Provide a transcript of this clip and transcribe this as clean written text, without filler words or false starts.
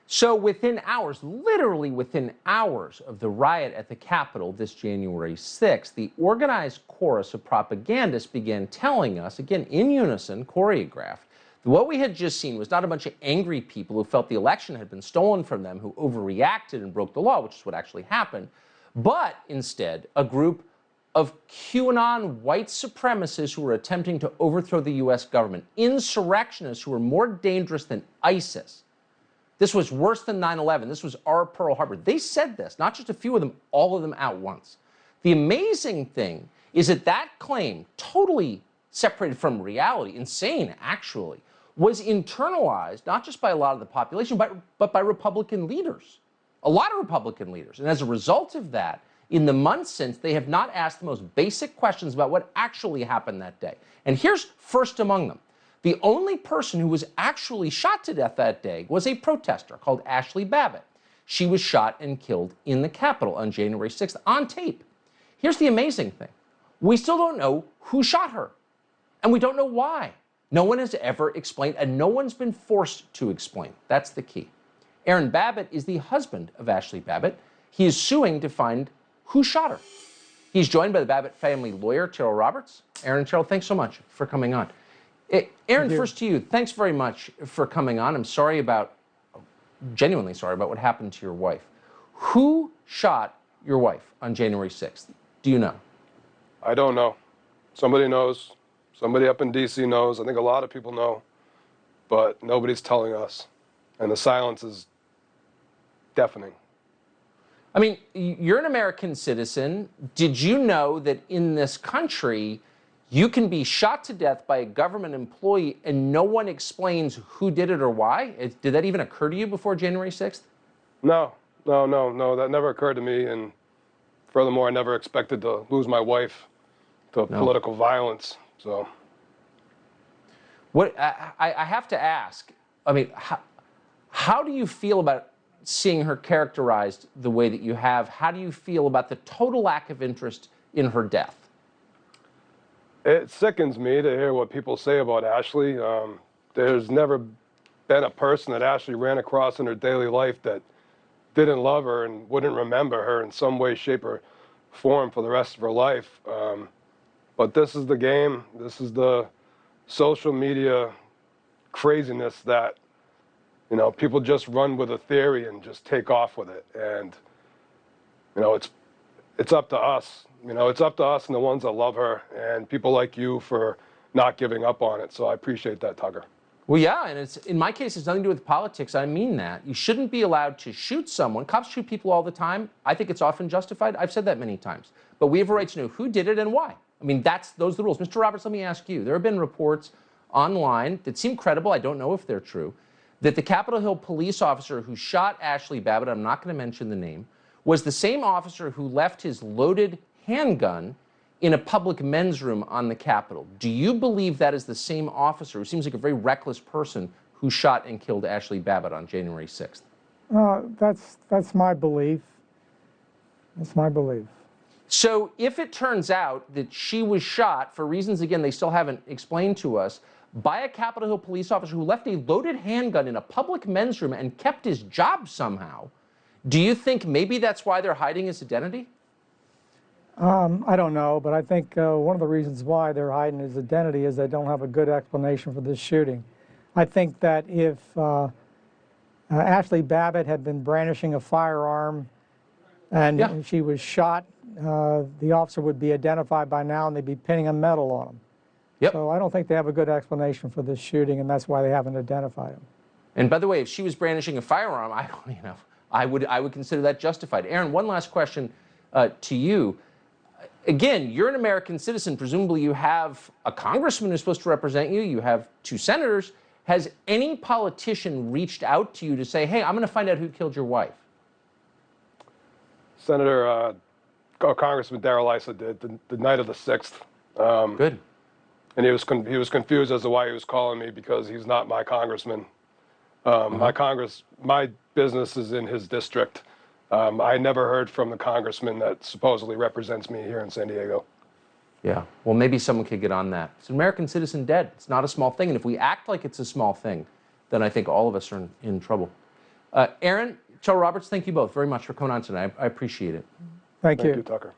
So within hours, literally within hours of the riot at the Capitol this January 6th, the organized chorus of propagandists began telling us, again in unison, choreographed, that what we had just seen was not a bunch of angry people who felt the election had been stolen from them, who overreacted and broke the law, which is what actually happened, but instead a group of QAnon white supremacists who were attempting to overthrow the U.S. government, insurrectionists who were more dangerous than ISIS. This was worse than 9/11. This was our Pearl Harbor. They said this, not just a few of them, all of them at once. The amazing thing is that that claim, totally separated from reality, insane actually, was internalized not just by a lot of the population, but by Republican leaders, a lot of Republican leaders. And as a result of that, in the months since, they have not asked the most basic questions about what actually happened that day. And here's first among them. The only person who was actually shot to death that day was a protester called Ashli Babbitt. She was shot and killed in the Capitol on January 6th on tape. Here's the amazing thing. We still don't know who shot her, and we don't know why. No one has ever explained, and no one's been forced to explain. That's the key. Aaron Babbitt is the husband of Ashli Babbitt. He is suing to find who shot her. He's joined by the Babbitt family lawyer, Terrell Roberts. Aaron and Terrell, thanks so much for coming on. Aaron, first to you, thanks very much for coming on. I'm genuinely sorry about what happened to your wife. Who shot your wife on January 6th? Do you know? I don't know. Somebody knows. Somebody up in D.C. knows. I think a lot of people know, but nobody's telling us. And the silence is deafening. I mean, you're an American citizen. Did you know that in this country, you can be shot to death by a government employee and no one explains who did it or why? Did that even occur to you before January 6th? No. That never occurred to me. And furthermore, I never expected to lose my wife to political violence. So, what I have to ask, I mean, how do you feel about seeing her characterized the way that you have? How do you feel about the total lack of interest in her death? It sickens me to hear what people say about Ashli. There's never been a person that Ashli ran across in her daily life that didn't love her and wouldn't remember her in some way, shape, or form for the rest of her life. But this is the game. This is the social media craziness that, you know, people just run with a theory and just take off with it. And, you know, it's up to us. You know, it's up to us and the ones that love her and people like you for not giving up on it. So I appreciate that, Tucker. Well, yeah, and in my case, it's nothing to do with politics. I mean that. You shouldn't be allowed to shoot someone. Cops shoot people all the time. I think it's often justified. I've said that many times. But we have a right to know who did it and why. I mean, those are the rules. Mr. Roberts, let me ask you. There have been reports online that seem credible, I don't know if they're true, that the Capitol Hill police officer who shot Ashli Babbitt, I'm not going to mention the name, was the same officer who left his loaded handgun in a public men's room on the Capitol. Do you believe that is the same officer, who seems like a very reckless person, who shot and killed Ashli Babbitt on January 6th? That's my belief. That's my belief. So if it turns out that she was shot, for reasons, again, they still haven't explained to us, by a Capitol Hill police officer who left a loaded handgun in a public men's room and kept his job somehow, do you think maybe that's why they're hiding his identity? I don't know, but I think one of the reasons why they're hiding his identity is they don't have a good explanation for this shooting. I think that if Ashli Babbitt had been brandishing a firearm and she was shot, the officer would be identified by now and they'd be pinning a medal on him. Yep. So I don't think they have a good explanation for this shooting, and that's why they haven't identified him. And by the way, if she was brandishing a firearm, I would consider that justified. Aaron, one last question to you. Again, you're an American citizen. Presumably you have a congressman who's supposed to represent you. You have 2 senators. Has any politician reached out to you to say, hey, I'm going to find out who killed your wife? Congressman Darrell Issa did the night of the 6th. Good. And he was confused as to why he was calling me, because he's not my congressman. My business is in his district. I never heard from the congressman that supposedly represents me here in San Diego. Yeah, well, maybe someone could get on that. It's an American citizen dead. It's not a small thing. And if we act like it's a small thing, then I think all of us are in trouble. Aaron, Joe Roberts, thank you both very much for coming on tonight. I appreciate it. Thank you. Thank you, Tucker.